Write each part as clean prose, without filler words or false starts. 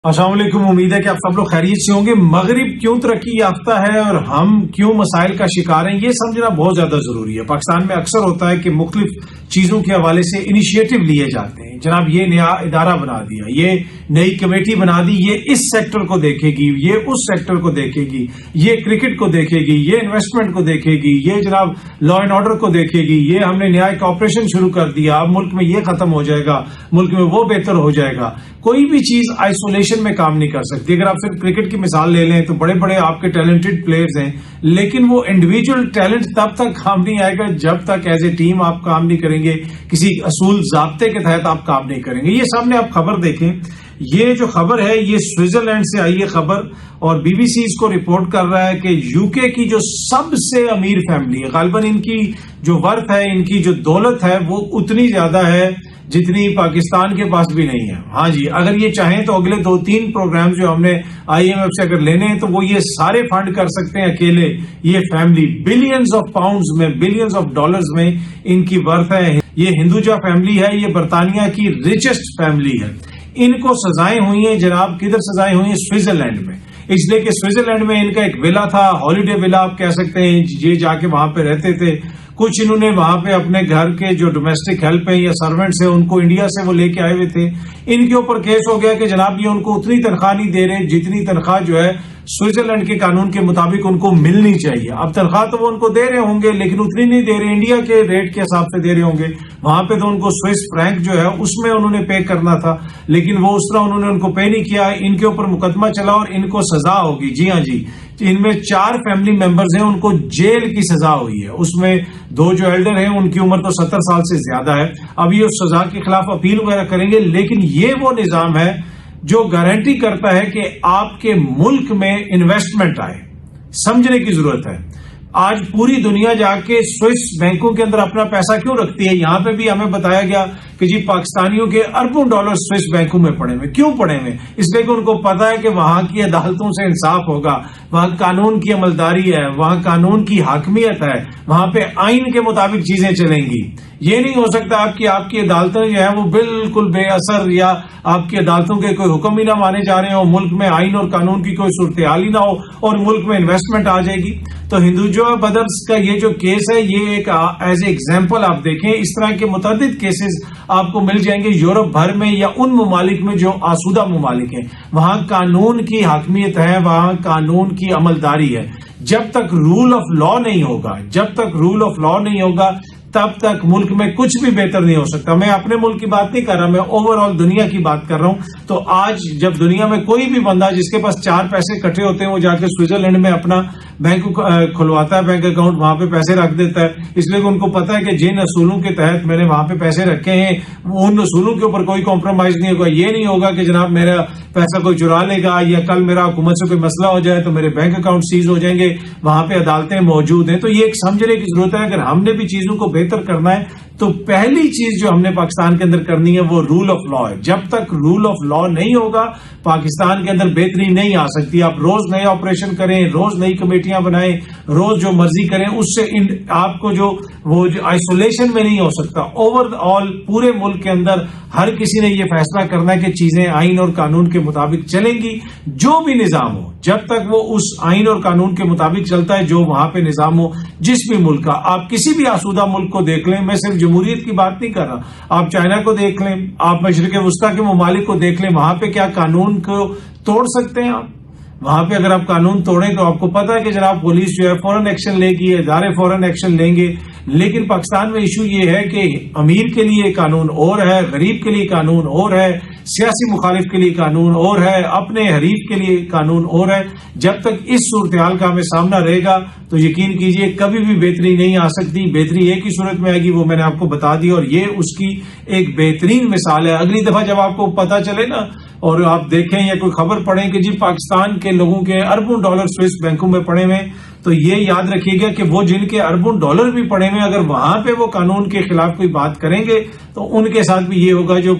السلام علیکم، امید ہے کہ آپ سب لوگ خیریت سے ہوں گے۔ مغرب کیوں ترقی یافتہ ہے اور ہم کیوں مسائل کا شکار ہیں، یہ سمجھنا بہت زیادہ ضروری ہے۔ پاکستان میں اکثر ہوتا ہے کہ مختلف چیزوں کے حوالے سے انیشیٹو لیے جاتے ہیں، جناب یہ نیا ادارہ بنا دیا، یہ نئی کمیٹی بنا دی، یہ اس سیکٹر کو دیکھے گی، یہ اس سیکٹر کو دیکھے گی، یہ کرکٹ کو دیکھے گی، یہ انویسٹمنٹ کو دیکھے گی، یہ جناب لا اینڈ آرڈر کو دیکھے گی، یہ ہم نے نیا ایک آپریشن شروع کر دیا، اب ملک میں یہ ختم ہو جائے گا، ملک میں وہ بہتر ہو جائے گا۔ کوئی بھی چیز آئسولیشن میں کام نہیں کر سکتی۔ اگر آپ صرف کرکٹ کی مثال لے لیں تو بڑے بڑے آپ کے ٹیلنٹڈ پلیئرز ہیں، لیکن وہ انڈیویجول ٹیلنٹ تب تک کام نہیں آئے گا جب تک ایز اے ٹیم آپ کام نہیں کریں گے، کسی اصول ضابطے کے تحت آپ کام نہیں کریں گے۔ یہ سامنے آپ خبر دیکھیں، یہ جو خبر ہے یہ سوئٹزرلینڈ سے آئی ہے خبر، اور بی بی سی اس کو رپورٹ کر رہا ہے کہ یو کے کی جو سب سے امیر فیملی ہے، غالباً ان کی جو ورتھ ہے، ان کی جو دولت ہے، وہ اتنی زیادہ ہے جتنی پاکستان کے پاس بھی نہیں ہے۔ ہاں جی، اگر یہ چاہیں تو اگلے 2-3 پروگرام جو ہم نے آئی ایم ایف سے اگر لینے ہیں تو وہ یہ سارے فنڈ کر سکتے ہیں اکیلے۔ یہ فیملی بلینز آف پاؤنڈز میں، بلینز آف ڈالرز میں ان کی ورتھ ہے۔ یہ ہندوجا فیملی ہے، یہ برطانیہ کی ریچسٹ فیملی ہے۔ ان کو سزائیں ہوئی ہیں جناب، کدھر سزائیں ہوئی ہیں؟ سوئٹزرلینڈ میں، اس لیے کہ سوئٹزرلینڈ میں ان کا ایک ولا تھا، ہالیڈے ولا آپ کہہ سکتے ہیں، یہ جا کے وہاں پہ رہتے تھے۔ کچھ انہوں نے وہاں پہ اپنے گھر کے جو ڈومیسٹک ہیلپ ہیں یا سروینٹس ہیں ان کو انڈیا سے وہ لے کے آئے ہوئے تھے۔ ان کے اوپر کیس ہو گیا کہ جناب یہ ان کو اتنی تنخواہ نہیں دے رہے جتنی تنخواہ جو ہے سوئٹزرلینڈ کے قانون کے مطابق ان کو ملنی چاہیے۔ اب تنخواہ تو وہ ان کو دے رہے ہوں گے لیکن اتنی نہیں دے رہے، انڈیا کے ریٹ کے حساب سے دے رہے ہوں گے۔ وہاں پہ تو ان کو سوئس فرینک جو ہے اس میں انہوں نے پے کرنا تھا، لیکن وہ اس طرح انہوں نے ان کو پے نہیں کیا۔ ان کے اوپر مقدمہ چلا اور ان کو سزا ہوگی۔ جی ہاں جی، ان میں 4 فیملی ممبرز ہیں، ان کو جیل کی سزا ہوئی ہے۔ اس میں 2 جو ایلڈر ہیں ان کی عمر تو 70 سال سے زیادہ ہے۔ اب یہ اس سزا کے خلاف اپیل وغیرہ کریں گے، لیکن یہ وہ نظام ہے جو گارنٹی کرتا ہے کہ آپ کے ملک میں انویسٹمنٹ آئے۔ سمجھنے کی ضرورت ہے۔ آج پوری دنیا جا کے سوئس بینکوں کے اندر اپنا پیسہ کیوں رکھتی ہے؟ یہاں پہ بھی ہمیں بتایا گیا کہ جی پاکستانیوں کے اربوں ڈالر سوئس بینکوں میں پڑے ہوئے۔ کیوں پڑے ہوئے؟ اس لیے کہ ان کو پتا ہے کہ وہاں کی عدالتوں سے انصاف ہوگا، وہاں قانون کی عملداری ہے، وہاں قانون کی حاکمیت ہے، وہاں پہ آئین کے مطابق چیزیں چلیں گی۔ یہ نہیں ہو سکتا آپ کی عدالتیں جو ہیں وہ بالکل بے اثر، یا آپ کی عدالتوں کے کوئی حکم ہی نہ مانے جا رہے ہوں، ملک میں آئین اور قانون کی کوئی صورتحال ہی نہ ہو اور ملک میں انویسٹمنٹ آ جائے گی۔ تو ہندوجا بدرز کا یہ جو کیس ہے یہ ایک ایز اے ایگزامپل آپ دیکھیں، اس طرح کے متعدد کیسز آپ کو مل جائیں گے یورپ بھر میں یا ان ممالک میں جو آسودہ ممالک ہیں۔ وہاں قانون کی حاکمیت ہے، وہاں قانون کی عملداری ہے۔ جب تک رول آف لا نہیں ہوگا، جب تک رول آف لا نہیں ہوگا تب تک ملک میں کچھ بھی بہتر نہیں ہو سکتا۔ میں اپنے ملک کی بات نہیں کر رہا، میں اوور آل دنیا کی بات کر رہا ہوں۔ تو آج جب دنیا میں کوئی بھی بندہ جس کے پاس 4 پیسے اکٹھے ہوتے ہیں وہ جا کے سوئٹزرلینڈ میں اپنا بینک کھلواتا ہے، بینک اکاؤنٹ وہاں پہ پیسے رکھ دیتا ہے، اس لیے کہ ان کو پتا ہے کہ جن اصولوں کے تحت میں نے وہاں پہ پیسے رکھے ہیں ان اصولوں کے اوپر کوئی کمپرومائز نہیں ہوگا۔ یہ نہیں ہوگا کہ جناب میرا پیسہ کوئی چرا لے گا یا کل میرا حکومت سے کوئی مسئلہ ہو جائے تو میرے بینک اکاؤنٹ سیز ہو جائیں گے، وہاں پہ عدالتیں موجود ہیں۔ تو یہ ایک سمجھنے کی ضرورت ہے۔ اگر ہم نے بھی چیزوں کو بہتر کرنا ہے تو پہلی چیز جو ہم نے پاکستان کے اندر کرنی ہے وہ رول آف لا ہے۔ جب تک رول آف لا نہیں ہوگا پاکستان کے اندر بہتری نہیں آ سکتی۔ آپ روز نئے آپریشن کریں، روز نئی کمیٹیاں بنائیں، روز جو مرضی کریں، اس سے آپ کو جو آئسولیشن میں نہیں ہو سکتا۔ اوور آل پورے ملک کے اندر ہر کسی نے یہ فیصلہ کرنا ہے کہ چیزیں آئین اور قانون کے مطابق چلیں گی۔ جو بھی نظام ہو، جب تک وہ اس آئین اور قانون کے مطابق چلتا ہے جو وہاں پہ نظام ہو، جس بھی ملک کا، آپ کسی بھی آسودہ ملک کو دیکھ لیں، میں صرف جمہوریت کی بات نہیں کر رہا، آپ چائنا کو دیکھ لیں، آپ مشرق وسطیٰ کے ممالک کو دیکھ لیں، وہاں پہ کیا قانون کو توڑ سکتے ہیں آپ؟ وہاں پہ اگر آپ قانون توڑیں تو آپ کو پتا ہے کہ جناب پولیس جو ہے فوراً ایکشن لے گی، ادارے فوراً ایکشن لیں گے۔ لیکن پاکستان میں ایشو یہ ہے کہ امیر کے لیے قانون اور ہے، غریب کے لیے قانون اور ہے، سیاسی مخالف کے لیے قانون اور ہے، اپنے حریف کے لیے قانون اور ہے۔ جب تک اس صورتحال کا ہمیں سامنا رہے گا تو یقین کیجئے کبھی بھی بہتری نہیں آ سکتی۔ بہتری ایک ہی صورت میں آئے گی، وہ میں نے آپ کو بتا دی، اور یہ اس کی ایک بہترین مثال ہے۔ اگلی دفعہ جب آپ کو پتا چلے نا اور آپ دیکھیں یا کوئی خبر پڑھیں کہ جی پاکستان کے لوگوں کے اربوں ڈالر سوئس بینکوں میں پڑے ہوئے، تو یہ یاد رکھیے گا کہ وہ جن کے اربوں ڈالر بھی پڑے ہوئے، اگر وہاں پہ وہ قانون کے خلاف کوئی بات کریں گے تو ان کے ساتھ بھی یہ ہوگا جو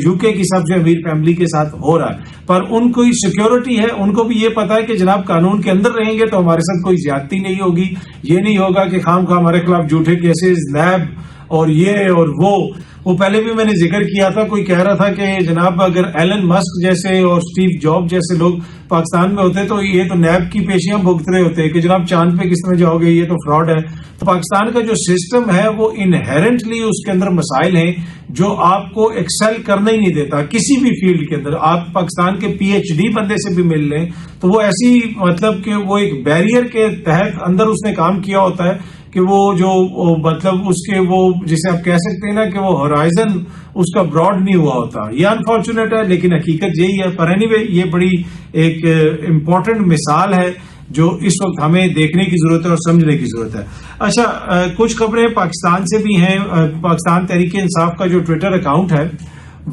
یو کے کی سب سے امیر فیملی کے ساتھ ہو رہا ہے۔ پر ان کو سیکیورٹی ہے، ان کو بھی یہ پتا ہے کہ جناب قانون کے اندر رہیں گے تو ہمارے ساتھ کوئی زیادتی نہیں ہوگی۔ یہ نہیں ہوگا کہ خام خواہ ہمارے خلاف جھوٹے کیسز، لیب اور یہ اور وہ پہلے بھی میں نے ذکر کیا تھا. کوئی کہہ رہا تھا کہ جناب اگر ایلن مسک جیسے اور اسٹیو جاب جیسے لوگ پاکستان میں ہوتے تو یہ تو نیب کی پیشیاں بھگت رہے ہوتے کہ جناب چاند پہ کس طرح جاؤ گے, یہ تو فراڈ ہے. تو پاکستان کا جو سسٹم ہے وہ انہیرنٹلی اس کے اندر مسائل ہیں جو آپ کو ایکسل کرنا ہی نہیں دیتا کسی بھی فیلڈ کے اندر. آپ پاکستان کے پی ایچ ڈی بندے سے بھی مل لیں تو وہ ایسی مطلب کہ وہ ایک بیریئر کے تحت اندر اس نے کام کیا ہوتا ہے کہ وہ جو مطلب اس کے وہ جسے آپ کہہ سکتے ہیں نا کہ وہ ہورائزن اس کا براڈ نہیں ہوا ہوتا. یہ انفارچونیٹ ہے لیکن حقیقت یہی ہے. پر اینی وے یہ بڑی ایک امپورٹنٹ مثال ہے جو اس وقت ہمیں دیکھنے کی ضرورت ہے اور سمجھنے کی ضرورت ہے. اچھا, کچھ خبریں پاکستان سے بھی ہیں. پاکستان تحریک انصاف کا جو ٹویٹر اکاؤنٹ ہے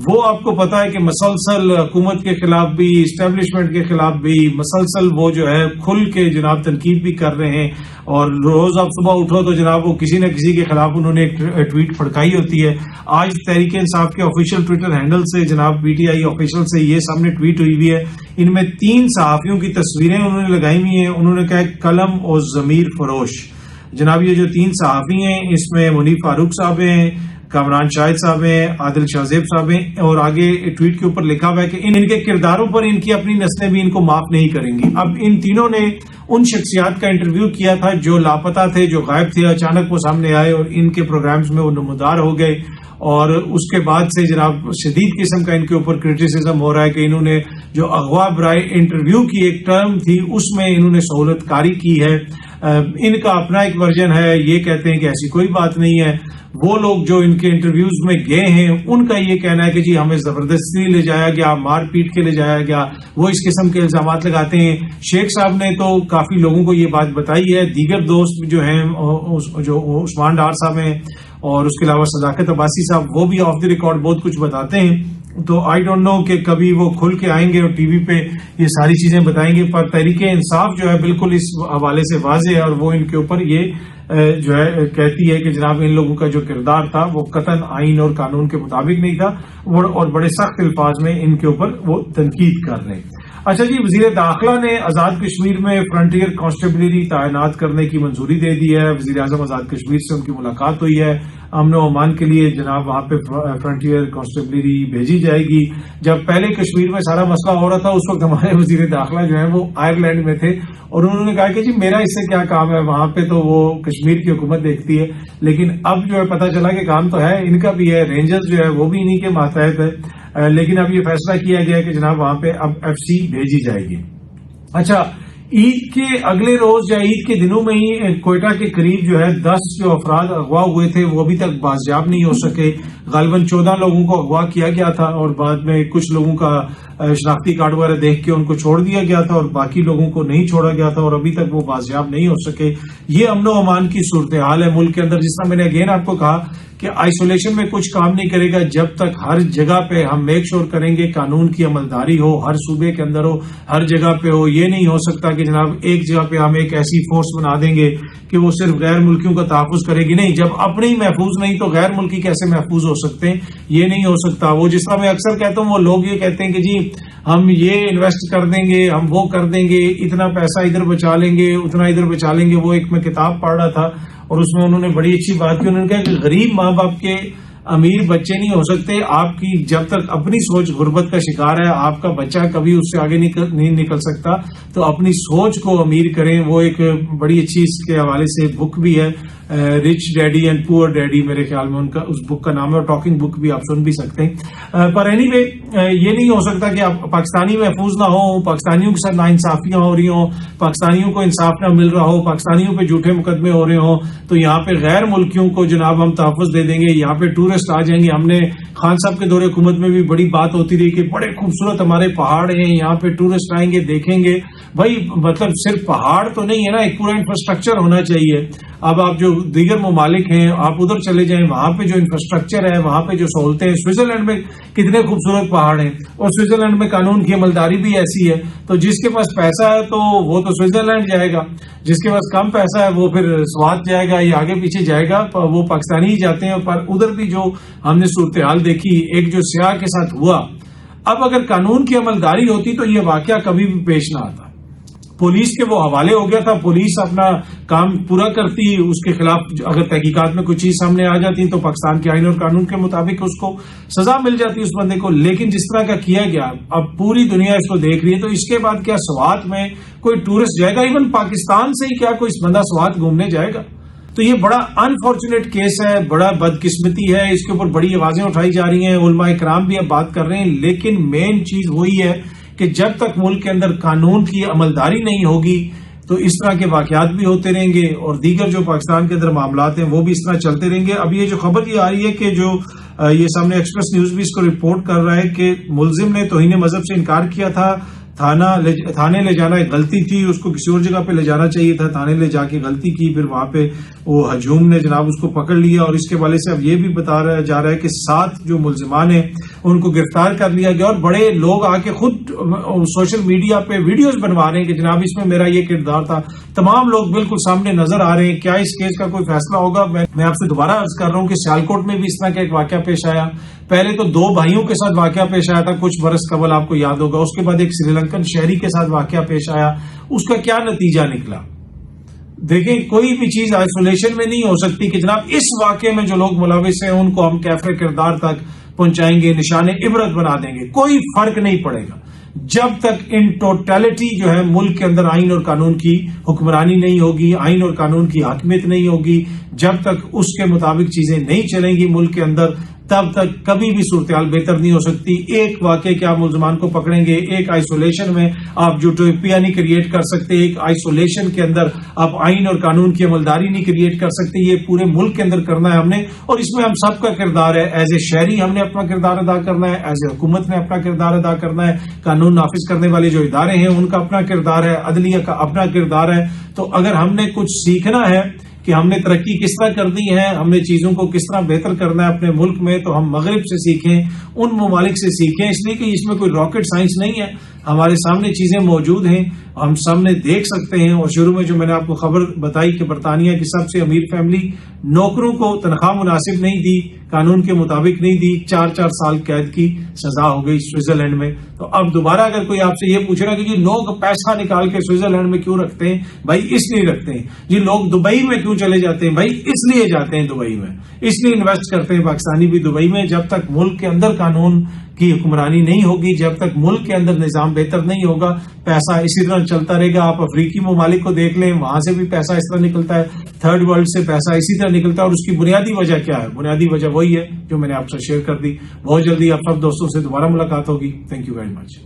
وہ آپ کو پتا ہے کہ مسلسل حکومت کے خلاف بھی اسٹیبلشمنٹ کے خلاف بھی مسلسل وہ جو ہے کھل کے جناب تنقید بھی کر رہے ہیں. اور روز آپ صبح اٹھو تو جناب وہ کسی نہ کسی کے خلاف انہوں نے ایک ٹویٹ پھڑکائی ہوتی ہے. آج تحریک انصاف کے آفیشیل ٹویٹر ہینڈل سے جناب پی ٹی آئی آفیشیل سے یہ سامنے ٹویٹ ہوئی ہوئی ہے. ان میں 3 صحافیوں کی تصویریں انہوں نے لگائی ہوئی ہیں. انہوں نے کہا قلم اور ضمیر فروش. جناب یہ جو 3 صحافی ہیں اس میں منیف فاروق صاحب ہیں, کامران شاہد صاحب ہیں, عادل شاہزیب صاحب ہیں, اور آگے ٹویٹ کے اوپر لکھا ہوا ہے کہ ان کے کرداروں پر ان کی اپنی نسلیں بھی ان کو معاف نہیں کریں گی. اب ان تینوں نے ان شخصیات کا انٹرویو کیا تھا جو لاپتہ تھے, جو غائب تھے, اچانک وہ سامنے آئے اور ان کے پروگرامز میں وہ نمودار ہو گئے. اور اس کے بعد سے جناب شدید قسم کا ان کے اوپر کرٹیسزم ہو رہا ہے کہ انہوں نے جو اغوا برائے انٹرویو کی ایک ٹرم تھی اس میں انہوں نے سہولت کاری کی ہے. ان کا اپنا ایک ورژن ہے, یہ کہتے ہیں کہ ایسی کوئی بات نہیں ہے. وہ لوگ جو ان کے انٹرویوز میں گئے ہیں ان کا یہ کہنا ہے کہ جی ہمیں زبردستی لے جایا گیا, مار پیٹ کے لے جایا گیا. وہ اس قسم کے الزامات لگاتے ہیں. شیخ صاحب نے تو کافی لوگوں کو یہ بات بتائی ہے. دیگر دوست جو ہیں جو عثمان ڈار صاحب ہیں اور اس کے علاوہ صداقت عباسی صاحب وہ بھی آف دی ریکارڈ بہت کچھ بتاتے ہیں. تو آئی ڈونٹ نو کہ کبھی وہ کھل کے آئیں گے اور ٹی وی پہ یہ ساری چیزیں بتائیں گے. پر تحریک انصاف جو ہے بالکل اس حوالے سے واضح ہے اور وہ ان کے اوپر یہ جو ہے کہتی ہے کہ جناب ان لوگوں کا جو کردار تھا وہ قطعاً آئین اور قانون کے مطابق نہیں تھا اور بڑے سخت الفاظ میں ان کے اوپر وہ تنقید کر رہے ہیں. اچھا جی, وزیر داخلہ نے آزاد کشمیر میں فرنٹیئر کانسٹیبلری تعینات کرنے کی منظوری دے دی ہے. وزیر اعظم آزاد کشمیر سے ان کی ملاقات ہوئی ہے. امن و امان کے لیے جناب وہاں پہ فرنٹیئر کانسٹیبلری بھیجی جائے گی. جب پہلے کشمیر میں سارا مسئلہ ہو رہا تھا اس وقت ہمارے وزیر داخلہ جو ہیں وہ آئرلینڈ میں تھے اور انہوں نے کہا کہ جی میرا اس سے کیا کام ہے, وہاں پہ تو وہ کشمیر کی حکومت دیکھتی ہے. لیکن اب جو ہے پتہ چلا کہ کام تو ہے ان کا بھی ہے, رینجرز جو ہے وہ بھی انہی کے ماتحت ہے. لیکن اب یہ فیصلہ کیا گیا کہ جناب وہاں پہ اب ایف سی بھیجی جائے گی. اچھا, عید کے اگلے روز یا عید کے دنوں میں ہی کوئٹہ کے قریب جو ہے 10 جو افراد اغوا ہوئے تھے وہ ابھی تک بازیاب نہیں ہو سکے. غالباً 14 لوگوں کو اغوا کیا گیا تھا اور بعد میں کچھ لوگوں کا شناختی کارڈ وغیرہ دیکھ کے ان کو چھوڑ دیا گیا تھا اور باقی لوگوں کو نہیں چھوڑا گیا تھا اور ابھی تک وہ بازیاب نہیں ہو سکے. یہ امن و امان کی صورتحال ہے ملک کے اندر. جس طرح میں نے اگین آپ کو کہا کہ آئسولیشن میں کچھ کام نہیں کرے گا جب تک ہر جگہ پہ ہم میک شور کریں گے قانون کی عملداری ہو, ہر صوبے کے اندر ہو, ہر جگہ پہ ہو. یہ نہیں ہو سکتا کہ جناب ایک جگہ پہ ہم ایک ایسی فورس بنا دیں گے کہ وہ صرف غیر ملکیوں کا تحفظ کرے گی. نہیں, جب اپنے ہی محفوظ نہیں تو غیر ملکی کیسے محفوظ ہو سکتے ہیں؟ یہ نہیں ہو سکتا. وہ جس طرح میں اکثر کہتا ہوں وہ لوگ یہ کہتے ہیں کہ جی ہم یہ انویسٹ کر دیں گے, ہم وہ کر دیں گے, اتنا پیسہ ادھر بچا لیں گے, اتنا ادھر بچا لیں گے. وہ ایک میں کتاب پڑھ رہا تھا اور اس میں انہوں نے بڑی اچھی بات کی. انہوں نے کہا کہ غریب ماں باپ کے امیر بچے نہیں ہو سکتے. آپ کی جب تک اپنی سوچ غربت کا شکار ہے آپ کا بچہ کبھی اس سے آگے نہیں نکل سکتا. تو اپنی سوچ کو امیر کریں. وہ ایک بڑی اچھی اس کے حوالے سے بک بھی ہے, رچ ڈیڈی اینڈ پور ڈیڈی, میرے خیال میں ان کا اس بک کا نام ہے, اور ٹاکنگ بک بھی آپ سن بھی سکتے ہیں. پر اینی وے یہ نہیں ہو سکتا کہ آپ پاکستانی محفوظ نہ ہوں, پاکستانیوں کے ساتھ ناانصافیاں ہو رہی ہوں, پاکستانیوں کو انصاف نہ مل رہا ہو, پاکستانیوں پہ جھوٹے مقدمے ہو رہے ہوں, تو یہاں پہ غیر ملکیوں کو جناب ہم تحفظ دے دیں گے, یہاں پہ ٹورسٹ آ جائیں گے. ہم نے خان صاحب کے دور حکومت میں بھی بڑی بات ہوتی رہی کہ بڑے خوبصورت ہمارے پہاڑ ہیں, یہاں پہ ٹورسٹ آئیں گے دیکھیں گے. بھائی مطلب صرف پہاڑ تو نہیں ہے نا, ایک پورا انفراسٹرکچر ہونا چاہیے. اب آپ جو دیگر ممالک ہیں آپ ادھر چلے جائیں, وہاں پہ جو انفراسٹرکچر ہے, وہاں پہ جو سہولتیں ہیں, سوئٹزرلینڈ میں کتنے خوبصورت پہاڑ ہیں اور سوئٹزرلینڈ میں قانون کی عملداری بھی ایسی ہے. تو جس کے پاس پیسہ ہے تو وہ تو سوئٹزرلینڈ جائے گا, جس کے پاس کم پیسہ ہے وہ پھر سوات جائے گا یا آگے پیچھے جائے گا. وہ پاکستانی ہی جاتے ہیں. پر ادھر بھی جو ہم نے صورتحال دیکھی ایک جو سیاح کے ساتھ ہوا, اب اگر قانون کی عملداری ہوتی تو یہ واقعہ کبھی بھی پیش نہ آتا. پولیس کے وہ حوالے ہو گیا تھا، پولیس اپنا کام پورا کرتی، اس کے خلاف اگر تحقیقات میں کوئی چیز سامنے آ جاتی تو پاکستان کے آئین اور قانون کے مطابق اس کو سزا مل جاتی اس بندے کو. لیکن جس طرح کا کیا گیا، اب پوری دنیا اس کو دیکھ رہی ہے، تو اس کے بعد کیا سوات میں کوئی ٹورسٹ جائے گا؟ ایون پاکستان سے ہی کیا کوئی بندہ سوات گھومنے جائے گا؟ تو یہ بڑا انفارچونیٹ کیس ہے، بڑا بدقسمتی ہے، اس کے اوپر بڑی آوازیں اٹھائی جا رہی ہیں، علماء کرام بھی اب بات کر رہے ہیں. لیکن مین چیز وہی ہے کہ جب تک ملک کے اندر قانون کی عملداری نہیں ہوگی تو اس طرح کے واقعات بھی ہوتے رہیں گے، اور دیگر جو پاکستان کے اندر معاملات ہیں وہ بھی اس طرح چلتے رہیں گے. اب یہ جو خبر یہ آ رہی ہے کہ جو یہ سامنے ایکسپریس نیوز بھی اس کو رپورٹ کر رہا ہے کہ ملزم نے توہین مذہب سے انکار کیا تھا، تھانے لے جانا ایک غلطی تھی، اس کو کسی اور جگہ پہ لے جانا چاہیے تھا، تھانے لے جا کے غلطی کی، پھر وہاں پہ وہ ہجوم نے جناب اس کو پکڑ لیا، اور اس کے حوالے سے اب یہ بھی بتایا جا رہا ہے کہ 7 جو ملزمان ہیں ان کو گرفتار کر لیا گیا، اور بڑے لوگ آ کے خود سوشل میڈیا پہ ویڈیوز بنوا رہے ہیں کہ جناب اس میں میرا یہ کردار تھا. تمام لوگ بالکل سامنے نظر آ رہے ہیں. کیا اس کیس کا کوئی فیصلہ ہوگا؟ میں آپ سے دوبارہ عرض کر رہا ہوں کہ سیالکوٹ میں بھی اس طرح کا ایک واقعہ پیش آیا. پہلے تو 2 بھائیوں کے ساتھ واقعہ پیش آیا تھا کچھ برس قبل، آپ کو یاد ہوگا. اس کے بعد ایک سری لنکن شہری کے ساتھ واقعہ پیش آیا. اس کا کیا نتیجہ نکلا؟ دیکھیں، کوئی بھی چیز آئسولیشن میں نہیں ہو سکتی کہ جناب اس واقعے میں جو لوگ ملوث ہیں ان کو ہم کیفر کردار تک پہنچائیں گے، نشان عبرت بنا دیں گے. کوئی فرق نہیں پڑے گا جب تک ان ٹوٹیلٹی جو ہے ملک کے اندر آئین اور قانون کی حکمرانی نہیں ہوگی، آئین اور قانون کی حاکمیت نہیں ہوگی، جب تک اس کے مطابق چیزیں نہیں چلیں گی ملک کے اندر، تب تک کبھی بھی صورتحال بہتر نہیں ہو سکتی. ایک واقعے کے آپ ملزمان کو پکڑیں گے، ایک آئسولیشن میں آپ یوٹوپیا نہیں کریٹ کر سکتے، ایک آئسولیشن کے اندر آپ آئین اور قانون کی عملداری نہیں کریٹ کر سکتے. یہ پورے ملک کے اندر کرنا ہے ہم نے، اور اس میں ہم سب کا کردار ہے. ایز اے شہری ہم نے اپنا کردار ادا کرنا ہے، ایز اے حکومت نے اپنا کردار ادا کرنا ہے، قانون نافذ کرنے والے جو ادارے ہیں ان کا اپنا کردار ہے، عدلیہ کا اپنا کردار ہے. تو اگر ہم نے کچھ سیکھنا ہے کہ ہم نے ترقی کس طرح کرنی ہے، ہم نے چیزوں کو کس طرح بہتر کرنا ہے اپنے ملک میں، تو ہم مغرب سے سیکھیں، ان ممالک سے سیکھیں. اس لیے کہ اس میں کوئی راکٹ سائنس نہیں ہے، ہمارے سامنے چیزیں موجود ہیں، ہم سامنے دیکھ سکتے ہیں. اور شروع میں جو میں نے آپ کو خبر بتائی کہ برطانیہ کی سب سے امیر فیملی نوکروں کو تنخواہ مناسب نہیں دی، قانون کے مطابق نہیں دی، 4 سال قید کی سزا ہو گئی سوئٹزرلینڈ میں. تو اب دوبارہ اگر کوئی آپ سے یہ پوچھ رہا کہ جی لوگ پیسہ نکال کے سوئٹزرلینڈ میں کیوں رکھتے ہیں، بھائی اس لیے رکھتے ہیں. جی لوگ دبئی میں کیوں چلے جاتے ہیں، بھائی اس لیے جاتے ہیں دبئی میں، اس لیے انویسٹ کرتے ہیں پاکستانی بھی دبئی میں. جب تک ملک کے اندر قانون کی حکمرانی نہیں ہوگی، جب تک ملک کے اندر نظام بہتر نہیں ہوگا، پیسہ اسی طرح چلتا رہے گا. آپ افریقی ممالک کو دیکھ لیں، وہاں سے بھی پیسہ اس طرح نکلتا ہے، تھرڈ ورلڈ سے پیسہ اسی طرح نکلتا ہے. اور اس کی بنیادی وجہ کیا ہے؟ بنیادی وجہ وہی ہے جو میں نے آپ سے شیئر کر دی. بہت جلدی آپ سب دوستوں سے دوبارہ ملاقات ہوگی. Thank you very much.